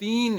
3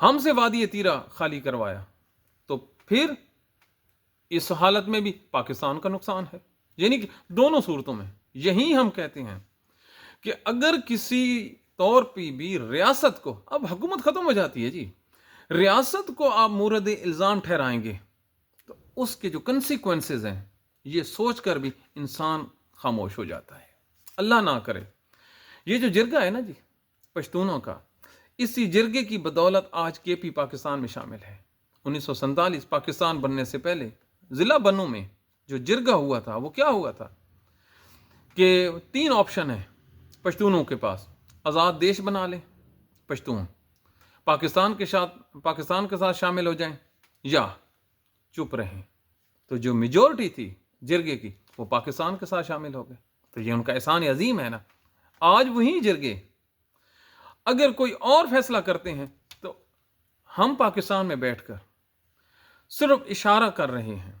ہم سے وادی تیرا خالی کروایا، تو پھر اس حالت میں بھی پاکستان کا نقصان ہے۔ یعنی کہ دونوں صورتوں میں یہی ہم کہتے ہیں کہ اگر کسی طور پہ بھی ریاست کو، اب حکومت ختم ہو جاتی ہے جی، ریاست کو آپ مورد الزام ٹھہرائیں گے تو اس کے جو کنسیکوینسز ہیں یہ سوچ کر بھی انسان خاموش ہو جاتا ہے۔ اللہ نہ کرے یہ جو جرگہ ہے نا جی پشتونوں کا، اسی جرگے کی بدولت آج کے پی پاکستان میں شامل ہے۔ 1947 پاکستان بننے سے پہلے ضلع بنو میں جو جرگہ ہوا تھا وہ کیا ہوا تھا کہ 3 آپشن ہیں پشتونوں کے پاس: آزاد دیش بنا لیں پشتون، پاکستان کے ساتھ شامل ہو جائیں، یا چپ رہیں۔ تو جو میجورٹی تھی جرگے کی وہ پاکستان کے ساتھ شامل ہو گئے۔ تو یہ ان کا احسان عظیم ہے نا۔ آج وہی جرگے اگر کوئی اور فیصلہ کرتے ہیں تو ہم پاکستان میں بیٹھ کر صرف اشارہ کر رہے ہیں۔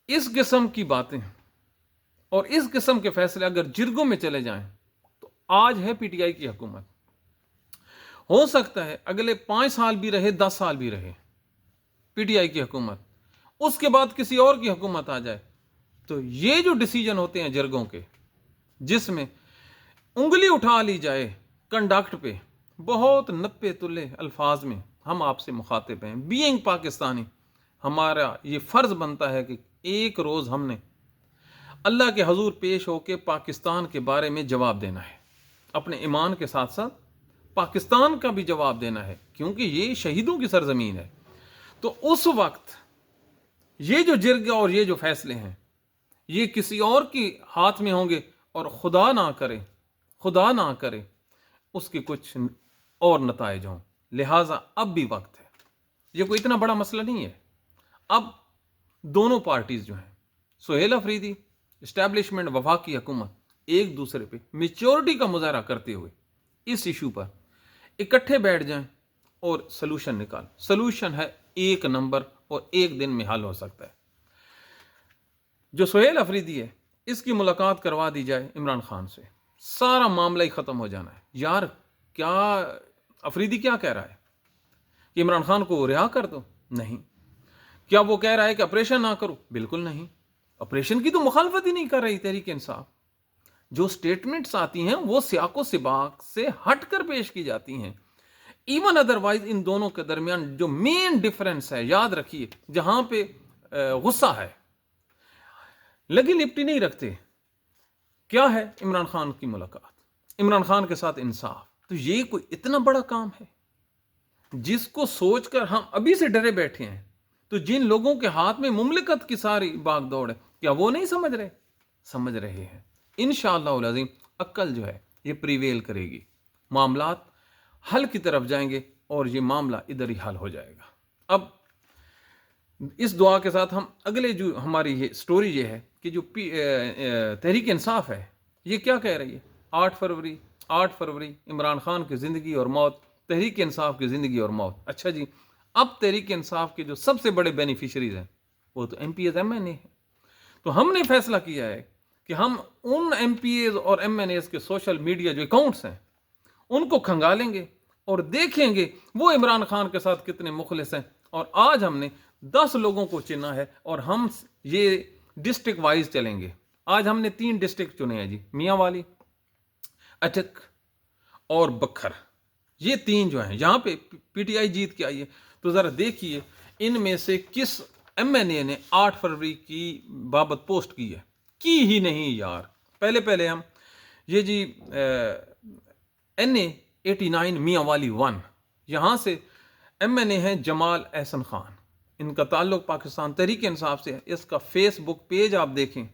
اس قسم کی باتیں اور اس قسم کے فیصلے اگر جرگوں میں چلے جائیں تو آج ہے پی ٹی آئی کی حکومت، ہو سکتا ہے اگلے 5 سال بھی رہے، 10 سال بھی رہے پی ٹی آئی کی حکومت، اس کے بعد کسی اور کی حکومت آ جائے، تو یہ جو ڈیسیجن ہوتے ہیں جرگوں کے، جس میں انگلی اٹھا لی جائے کنڈکٹ پہ، بہت نپے تلے الفاظ میں ہم آپ سے مخاطب ہیں، بینگ پاکستانی، ہمارا یہ فرض بنتا ہے کہ ایک روز ہم نے اللہ کے حضور پیش ہو کے پاکستان کے بارے میں جواب دینا ہے، اپنے ایمان کے ساتھ ساتھ پاکستان کا بھی جواب دینا ہے، کیونکہ یہ شہیدوں کی سرزمین ہے۔ تو اس وقت یہ جو جرگہ اور یہ جو فیصلے ہیں یہ کسی اور کی ہاتھ میں ہوں گے، اور خدا نہ کرے اس کے کچھ اور نتائج ہوں۔ لہٰذا اب بھی وقت ہے، یہ کوئی اتنا بڑا مسئلہ نہیں ہے۔ اب دونوں پارٹیز جو ہیں، سہیل افریدی، اسٹیبلشمنٹ، وفاقی حکومت، ایک دوسرے پہ میچورٹی کا مظاہرہ کرتے ہوئے اس ایشو پر اکٹھے بیٹھ جائیں اور سلوشن سلوشن ہے 1 نمبر اور 1 دن میں حل ہو سکتا ہے۔ جو سہیل افریدی ہے اس کی ملاقات کروا دی جائے عمران خان سے، سارا معاملہ ہی ختم ہو جانا ہے۔ یار کیا افریدی کیا کہہ رہا ہے کہ عمران خان کو رہا کر دو؟ نہیں۔ کیا وہ کہہ رہا ہے کہ آپریشن نہ کرو؟ بالکل نہیں۔ آپریشن کی تو مخالفت ہی نہیں کر رہی تحریک انصاف۔ جو سٹیٹمنٹس آتی ہیں وہ سیاق و سباق سے ہٹ کر پیش کی جاتی ہیں۔ ایون ادروائز ان دونوں کے درمیان جو مین ڈفرنس ہے، یاد رکھیے، جہاں پہ غصہ ہے، لگی لپٹی نہیں رکھتے، کیا ہے؟ عمران خان کی ملاقات، عمران خان کے ساتھ انصاف۔ تو یہ کوئی اتنا بڑا کام ہے جس کو سوچ کر ہم ابھی سے ڈرے بیٹھے ہیں؟ تو جن لوگوں کے ہاتھ میں مملکت کی ساری باغ دوڑ ہے، کیا وہ نہیں سمجھ رہے ہیں؟ انشاءاللہ العظیم عقل جو ہے یہ پریویل کرے گی، معاملات حل کی طرف جائیں گے اور یہ معاملہ ادھر ہی حل ہو جائے گا۔ اب اس دعا کے ساتھ ہم اگلے جو ہماری یہ سٹوری یہ ہے کہ جو تحریک انصاف ہے یہ کیا کہہ رہی ہے؟ 8 فروری عمران خان کی زندگی اور موت، تحریک انصاف کی زندگی اور موت۔ اچھا جی، اب تحریک انصاف کے جو سب سے بڑے بینیفیشریز ہیں وہ تو M P As, M N A ہیں۔ تو ہم نے فیصلہ کیا ہے کہ ہم ان ایم پی ایز اور ایم این ایز کے سوشل میڈیا جو اکاؤنٹس ہیں ان کو کھنگالیں گے اور دیکھیں گے وہ عمران خان کے ساتھ کتنے مخلص ہیں۔ اور آج ہم نے 10 لوگوں کو چنا ہے اور ہم یہ ڈسٹرکٹ وائز چلیں گے۔ آج ہم نے 3 ڈسٹرکٹ چنے ہیں جی، میاں والی، اٹک اور بکھر۔ یہ 3 جو ہیں یہاں پہ پی ٹی آئی جیت کے آئی ہے۔ تو ذرا دیکھیے ان میں سے کس ایم این اے نے 8 فروری کی بابت پوسٹ کی ہے؟ کی ہی نہیں یار۔ پہلے ہم یہ جی NA 89 میاں والی 1، یہاں سے ایم این اے ہیں جمال احسن خان، ان کا تعلق پاکستان تحریک انصاف سے ہے۔ اس کا فیس بک پیج آپ دیکھیں،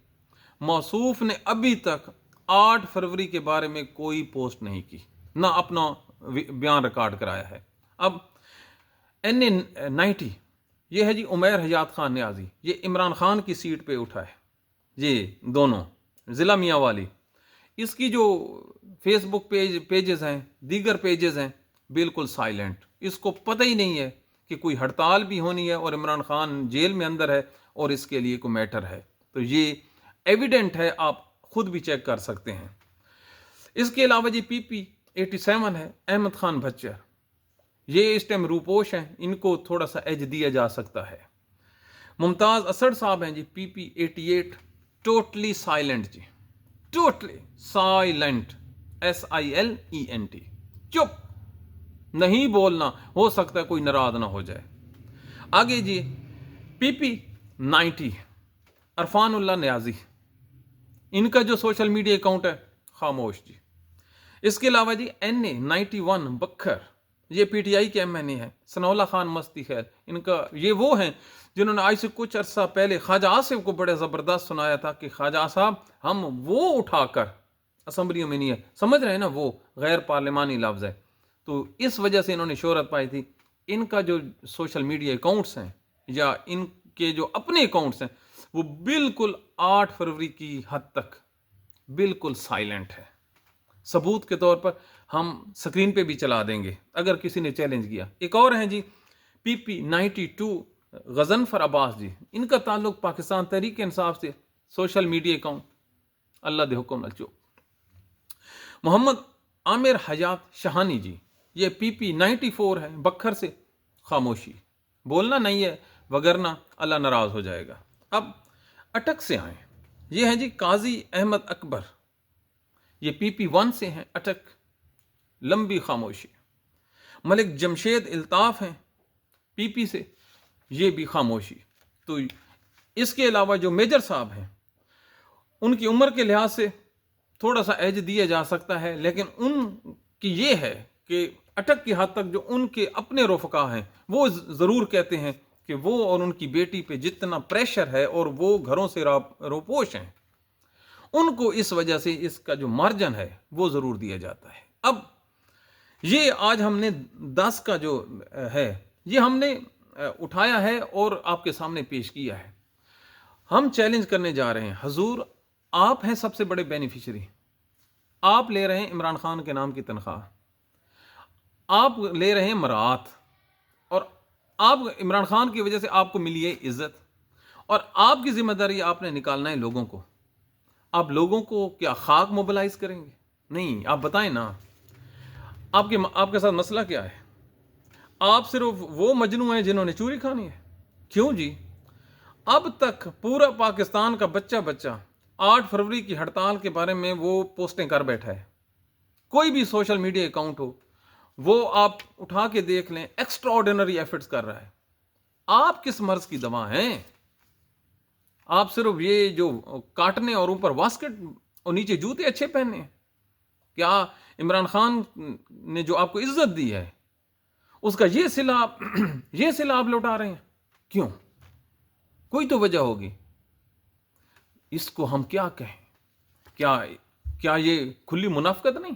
موصوف نے ابھی تک 8 فروری کے بارے میں کوئی پوسٹ نہیں کی، نہ اپنا بیان ریکارڈ کرایا ہے۔ اب NA 90 یہ ہے جی عمیر حیات خان نیازی، یہ عمران خان کی سیٹ پہ اٹھا ہے، یہ دونوں ضلع میاں والی۔ اس کی جو فیس بک پیجز ہیں، دیگر پیجز ہیں، بالکل سائلنٹ۔ اس کو پتہ ہی نہیں ہے کہ کوئی ہڑتال بھی ہونی ہے اور عمران خان جیل میں اندر ہے اور اس کے لیے کوئی میٹر ہے۔ تو یہ ایویڈنٹ ہے، آپ خود بھی چیک کر سکتے ہیں۔ اس کے علاوہ جی PP 87 ہے، احمد خان بچر، یہ اس ٹائم روپوش ہیں، ان کو تھوڑا سا ایج دیا جا سکتا ہے۔ ممتاز اسد صاحب ہیں جی PP88 ٹوٹلی سائلنٹ جی، ٹوٹلی سائلنٹ SILENT، چپ، نہیں بولنا، ہو سکتا ہے کوئی ناراض نہ ہو جائے۔ آگے جی PP90 عرفان اللہ نیازی، ان کا جو سوشل میڈیا اکاؤنٹ ہے خاموش جی۔ اس کے علاوہ جی NA91 بکھر، یہ PTI کے MNA ہیں۔ ثناء اللہ خان مستی خیر، ان کا یہ وہ ہیں جنہوں نے آج سے کچھ عرصہ پہلے خواجہ آصف کو بڑے زبردست سنایا تھا کہ خواجہ صاحب ہم وہ اٹھا کر اسمبلیوں میں نہیں ہے، سمجھ رہے ہیں نا، وہ غیر پارلیمانی لفظ ہے، تو اس وجہ سے انہوں نے شہرت پائی تھی۔ ان کا جو سوشل میڈیا اکاؤنٹس ہیں یا ان کے جو اپنے اکاؤنٹس ہیں وہ بالکل 8 فروری کی حد تک بالکل سائلنٹ ہے۔ ثبوت کے طور پر ہم سکرین پہ بھی چلا دیں گے اگر کسی نے چیلنج کیا۔ ایک اور ہیں جی PP92 غضنفر عباس جی، ان کا تعلق پاکستان تحریک انصاف سے، سوشل میڈیا اکاؤنٹ اللہ دے حکم نہ چو۔ محمد عامر حیات شہانی جی، یہ PP94 ہے بکھر سے، خاموشی، بولنا نہیں ہے وگرنہ اللہ ناراض ہو جائے گا۔ اب اٹک سے آئیں، یہ ہیں جی قاضی احمد اکبر، یہ PP1 سے ہیں اٹک، لمبی خاموشی۔ ملک جمشید الطاف ہیں PP سے، یہ بھی خاموشی۔ تو اس کے علاوہ جو میجر صاحب ہیں ان کی عمر کے لحاظ سے تھوڑا سا ایج دیا جا سکتا ہے، لیکن ان کی یہ ہے کہ اٹک کی حد تک جو ان کے اپنے رفقا ہیں وہ ضرور کہتے ہیں کہ وہ اور ان کی بیٹی پہ جتنا پریشر ہے اور وہ گھروں سے روپوش ہیں، ان کو اس وجہ سے اس کا جو مارجن ہے وہ ضرور دیا جاتا ہے۔ اب یہ آج ہم نے 10 کا جو ہے یہ ہم نے اٹھایا ہے اور آپ کے سامنے پیش کیا ہے۔ ہم چیلنج کرنے جا رہے ہیں، حضور آپ ہیں سب سے بڑے بینیفیشری، آپ لے رہے ہیں عمران خان کے نام کی تنخواہ، آپ لے رہے ہیں مراعات، اور آپ عمران خان کی وجہ سے آپ کو ملی ہے عزت، اور آپ کی ذمہ داری آپ نے نکالنا ہے لوگوں کو۔ آپ لوگوں کو کیا خاک موبلائز کریں گے؟ نہیں، آپ بتائیں نا، آپ کے ساتھ مسئلہ کیا ہے؟ آپ صرف وہ مجنوں ہیں جنہوں نے چوری کھانی ہے؟ کیوں جی؟ اب تک پورا پاکستان کا بچہ 8 فروری کی ہڑتال کے بارے میں وہ پوسٹیں کر بیٹھا ہے۔ کوئی بھی سوشل میڈیا اکاؤنٹ ہو وہ آپ اٹھا کے دیکھ لیں، ایکسٹرا آرڈینری ایفرٹس کر رہا ہے۔ آپ کس مرض کی دوا ہیں؟ آپ صرف یہ جو کاٹنے اور اوپر واسکٹ اور نیچے جوتے اچھے پہننے ہیں؟ کیا عمران خان نے جو آپ کو عزت دی ہے اس کا یہ صلہ آپ لوٹا رہے ہیں؟ کیوں؟ کوئی تو وجہ ہوگی۔ اس کو ہم کیا کہیں؟ کیا یہ کھلی منافقت نہیں؟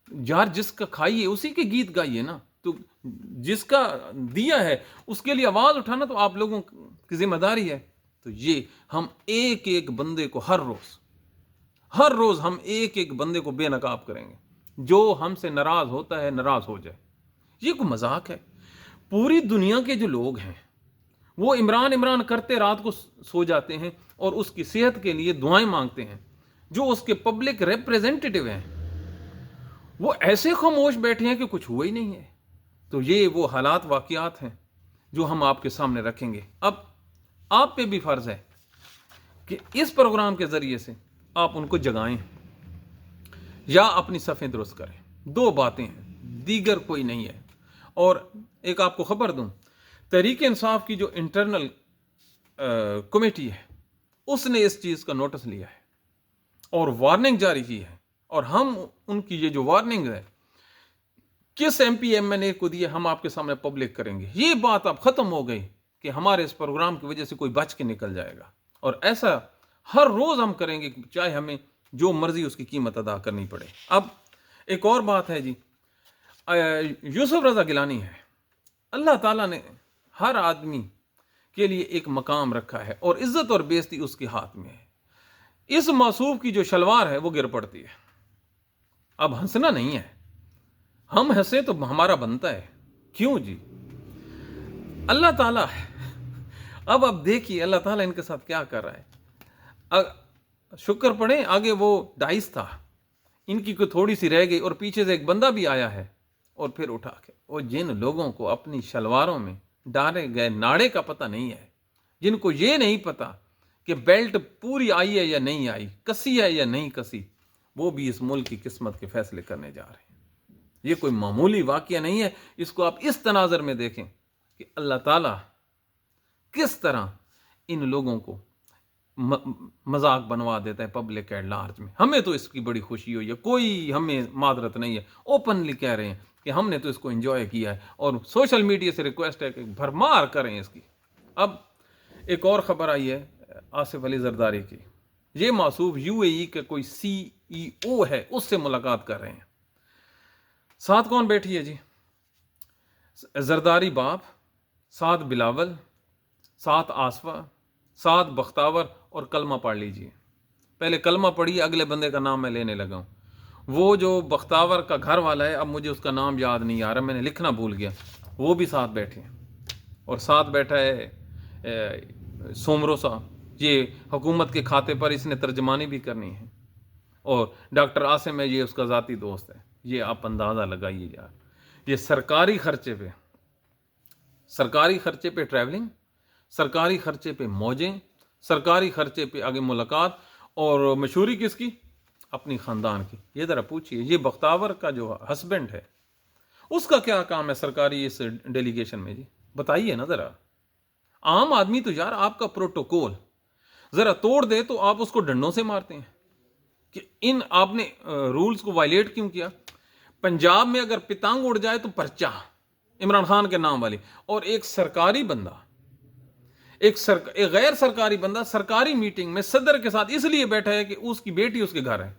یار جس کا کھائیے اسی کے گیت گائیے نا، تو جس کا دیا ہے اس کے لیے آواز اٹھانا تو آپ لوگوں کی ذمہ داری ہے۔ تو یہ ہم ایک بندے کو ہر روز ہم ایک بندے کو بے نقاب کریں گے، جو ہم سے ناراض ہوتا ہے ناراض ہو جائے۔ یہ کوئی مذاق ہے؟ پوری دنیا کے جو لوگ ہیں وہ عمران کرتے رات کو سو جاتے ہیں اور اس کی صحت کے لیے دعائیں مانگتے ہیں، جو اس کے پبلک ریپریزنٹیٹیو ہیں وہ ایسے خاموش بیٹھے ہیں کہ کچھ ہوا ہی نہیں ہے۔ تو یہ وہ حالات واقعات ہیں جو ہم آپ کے سامنے رکھیں گے۔ اب آپ پہ بھی فرض ہے کہ اس پروگرام کے ذریعے سے آپ ان کو جگائیں یا اپنی صفیں درست کریں۔ 2 باتیں ہیں، دیگر کوئی نہیں ہے۔ اور ایک آپ کو خبر دوں، تحریک انصاف کی جو انٹرنل کمیٹی ہے اس نے اس چیز کا نوٹس لیا ہے اور وارننگ جاری کی ہے، اور ہم ان کی یہ جو وارننگ ہے کس MP MNA کو دی ہے ہم آپ کے سامنے پبلک کریں گے۔ یہ بات اب ختم ہو گئی کہ ہمارے اس پروگرام کی وجہ سے کوئی بچ کے نکل جائے گا، اور ایسا ہر روز ہم کریں گے، چاہے ہمیں جو مرضی اس کی قیمت ادا کرنی پڑے۔ اب ایک اور بات ہے جی، یوسف رضا گیلانی ہے، اللہ تعالیٰ نے ہر آدمی کے لیے ایک مقام رکھا ہے اور عزت اور بے عزتی اس کے ہاتھ میں ہے۔ اس معصوم کی جو شلوار ہے وہ گر پڑتی ہے۔ اب ہنسنا نہیں ہے، ہم ہنسے تو ہمارا بنتا ہے، کیوں جی؟ اللہ تعالیٰ اب دیکھیے اللہ تعالیٰ ان کے ساتھ کیا کر رہا ہے۔ شکر پڑھیں، آگے وہ 22 تھا، ان کی کوئی تھوڑی سی رہ گئی اور پیچھے سے ایک بندہ بھی آیا ہے اور پھر اٹھا کے وہ جن لوگوں کو اپنی شلواروں میں ڈالے گئے ناڑے کا پتہ نہیں ہے، جن کو یہ نہیں پتا کہ بیلٹ پوری آئی ہے یا نہیں آئی، کسی ہے یا نہیں کسی، وہ بھی اس ملک کی قسمت کے فیصلے کرنے جا رہے ہیں۔ یہ کوئی معمولی واقعہ نہیں ہے۔ اس کو آپ اس تناظر میں دیکھیں کہ اللہ تعالیٰ کس طرح ان لوگوں کو مذاق بنوا دیتا ہے پبلک ایٹ لارج میں۔ ہمیں تو اس کی بڑی خوشی ہوئی ہے، کوئی ہمیں معذرت نہیں ہے، اوپنلی کہہ رہے ہیں کہ ہم نے تو اس کو انجوائے کیا ہے، اور سوشل میڈیا سے ریکویسٹ ہے کہ بھرمار کریں اس کی۔ اب ایک اور خبر آئی ہے آصف علی زرداری کی۔ یہ موصوف یو اے ای کے کوئی سی ای او ہے، اس سے ملاقات کر رہے ہیں۔ ساتھ کون بیٹھی ہے جی؟ زرداری باپ، ساتھ بلاول، ساتھ آصفہ، ساتھ بختاور، اور کلمہ پڑھ لیجئے۔ پہلے کلمہ پڑھیے، اگلے بندے کا نام میں لینے لگا ہوں۔ وہ جو بختاور کا گھر والا ہے، اب مجھے اس کا نام یاد نہیں آ رہا، میں نے لکھنا بھول گیا، وہ بھی ساتھ بیٹھے ہیں۔ اور ساتھ بیٹھا ہے سومرو صاحب، یہ حکومت کے کھاتے پر اس نے ترجمانی بھی کرنی ہے، اور ڈاکٹر عاصم ہے، یہ اس کا ذاتی دوست ہے۔ یہ آپ اندازہ لگائیے یار، یہ سرکاری خرچے پہ ٹریولنگ، سرکاری خرچے پہ موجیں، سرکاری خرچے پہ آگے ملاقات، اور مشہوری کس کی؟ اپنی خاندان کی۔ یہ ذرا پوچھئے، یہ بختاور کا جو ہسبینڈ ہے، اس کا کیا کام ہے سرکاری اس ڈیلیگیشن میں جی؟ بتائیے نا ذرا۔ عام آدمی تو یار آپ کا پروٹوکول ذرا توڑ دے تو آپ اس کو ڈنڈوں سے مارتے ہیں کہ آپ نے رولز کو وائلیٹ کیوں کیا۔ پنجاب میں اگر پتنگ اڑ جائے تو پرچہ عمران خان کے نام والی، اور ایک سرکاری بندہ، ایک غیر سرکاری بندہ سرکاری میٹنگ میں صدر کے ساتھ اس لیے بیٹھا ہے کہ اس کی بیٹی اس کے گھر ہے۔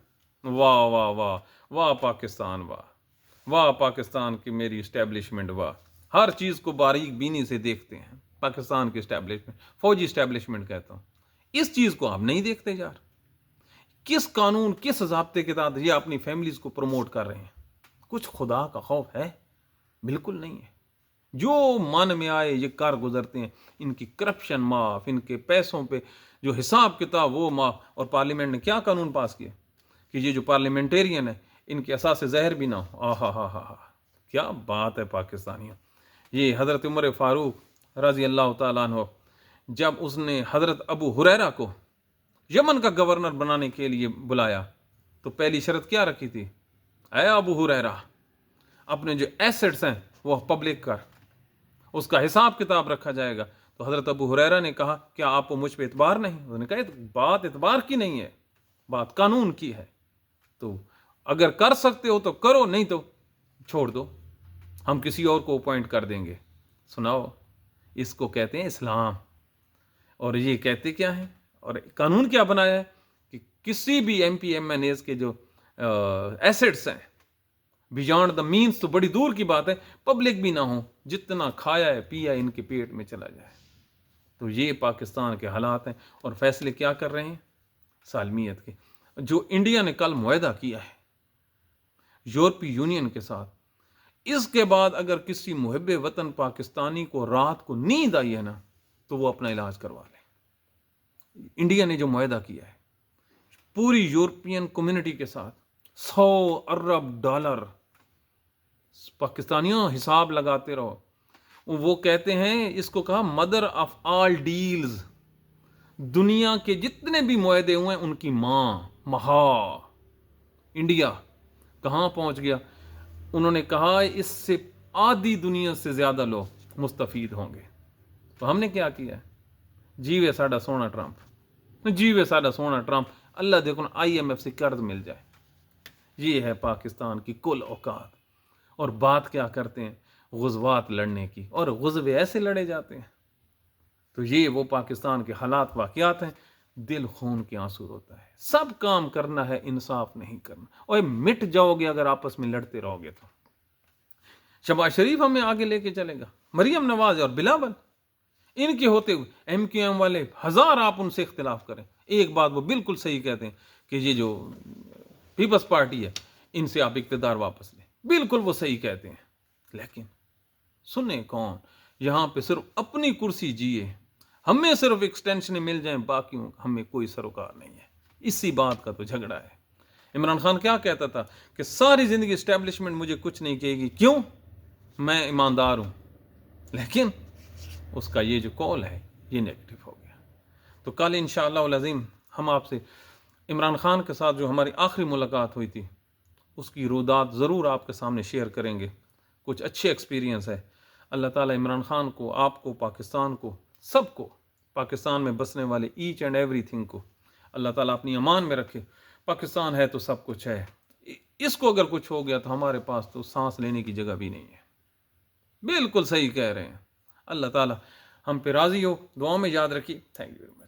واہ واہ واہ واہ پاکستان، واہ پاکستان کی میری اسٹیبلشمنٹ، واہ، ہر چیز کو باریک بینی سے دیکھتے ہیں پاکستان کی اسٹیبلشمنٹ، فوجی اسٹیبلشمنٹ کہتا ہوں۔ اس چیز کو آپ نہیں دیکھتے یار۔ کس قانون، کس ضابطے کے تحت یہ اپنی فیملیز کو پروموٹ کر رہے ہیں؟ کچھ خدا کا خوف ہے؟ بالکل نہیں ہے۔ جو من میں آئے یہ کار گزرتے ہیں۔ ان کی کرپشن معاف، ان کے پیسوں پہ جو حساب کتاب وہ معاف۔ اور پارلیمنٹ نے کیا قانون پاس کیا کہ یہ جو پارلیمنٹیرین ہے ان کے اساس زہر بھی نہ ہو۔ آہا ہا ہا ہا، کیا بات ہے پاکستانیوں۔ یہ حضرت عمر فاروق رضی اللہ تعالیٰ عنہ، جب اس نے حضرت ابو ہریرہ کو یمن کا گورنر بنانے کے لیے بلایا تو پہلی شرط کیا رکھی تھی؟ اے ابو ہریرہ، اپنے جو ایسٹس ہیں وہ پبلک کر، اس کا حساب کتاب رکھا جائے گا۔ تو حضرت ابو ہریرہ نے کہا کیا آپ کو مجھ پہ اعتبار نہیں؟ انہوں نے کہا بات اعتبار کی نہیں ہے، بات قانون کی ہے، تو اگر کر سکتے ہو تو کرو، نہیں تو چھوڑ دو، ہم کسی اور کو اپوائنٹ کر دیں گے۔ سناؤ، اس کو کہتے ہیں اسلام۔ اور یہ کہتے کیا ہیں، اور قانون کیا بنایا ہے کہ کسی بھی MP M N as کے جو ایسٹس ہیں بیانڈ دا مینز، تو بڑی دور کی بات ہے، پبلک بھی نہ ہو، جتنا کھایا ہے پیا ان کے پیٹ میں چلا جائے۔ تو یہ پاکستان کے حالات ہیں، اور فیصلے کیا کر رہے ہیں؟ سالمیت کے۔ جو انڈیا نے کل معاہدہ کیا ہے یورپی یونین کے ساتھ، اس کے بعد اگر کسی محب وطن پاکستانی کو رات کو نیند آئی ہے نا تو وہ اپنا علاج کروا لے۔ انڈیا نے جو معاہدہ کیا ہے پوری یورپین کمیونٹی کے ساتھ، $100 ارب، پاکستانیوں حساب لگاتے رہو۔ وہ کہتے ہیں، اس کو کہا مدر آف آل ڈیلز، دنیا کے جتنے بھی معاہدے ہوئے ہیں ان کی ماں، مہا۔ انڈیا کہاں پہنچ گیا؟ انہوں نے کہا اس سے آدھی دنیا سے زیادہ لوگ مستفید ہوں گے۔ تو ہم نے کیا کیا؟ جیوے ساڈا سونا ٹرمپ، جیوے ساڈا سونا ٹرمپ، اللہ دیکھو آئی ایم ایف سے قرض مل جائے۔ یہ ہے پاکستان کی کل اوقات۔ اور بات کیا کرتے ہیں؟ غزوات لڑنے کی، اور غزوے ایسے لڑے جاتے ہیں۔ تو یہ وہ پاکستان کے حالات، واقعات ہیں، دل خون کے آنسو ہوتا ہے۔ سب کام کرنا ہے، انصاف نہیں کرنا، اور مٹ جاؤ گے اگر آپس میں لڑتے رہو گے تو۔ شہباز شریف ہمیں آگے لے کے چلے گا، مریم نواز اور بلاول، ان کے ہوتے ہوئے ایم کیو ایم والے ہزار آپ ان سے اختلاف کریں، ایک بات وہ بالکل صحیح کہتے ہیں کہ یہ جو پیپلز پارٹی ہے ان سے آپ اقتدار واپس لیں، بالکل وہ صحیح کہتے ہیں، لیکن سنیں کون؟ یہاں پہ صرف اپنی کرسی جیے، ہمیں صرف ایکسٹینشن مل جائیں، باقیوں ہمیں کوئی سروکار نہیں ہے۔ اسی بات کا تو جھگڑا ہے۔ عمران خان کیا کہتا تھا کہ ساری زندگی اسٹیبلشمنٹ مجھے کچھ نہیں کہے گی، کیوں؟ میں ایماندار ہوں. لیکن اس کا یہ جو کال ہے یہ نیگیٹو ہو گیا. تو کل انشاءاللہ العظیم ہم آپ سے عمران خان کے ساتھ جو ہماری آخری ملاقات ہوئی تھی اس کی رودات ضرور آپ کے سامنے شیئر کریں گے. کچھ اچھے ایکسپیرینس ہے. اللہ تعالیٰ عمران خان کو، آپ کو، پاکستان کو، سب کو، پاکستان میں بسنے والے ایچ اینڈ ایوری تھنگ کو اللہ تعالیٰ اپنی امان میں رکھے. پاکستان ہے تو سب کچھ ہے. اس کو اگر کچھ ہو گیا تو ہمارے پاس تو سانس لینے کی جگہ بھی نہیں ہے. بالکل صحیح کہہ رہے ہیں. اللہ تعالیٰ ہم پہ راضی ہو. دعاؤں میں یاد رکھیے. Thank you very much.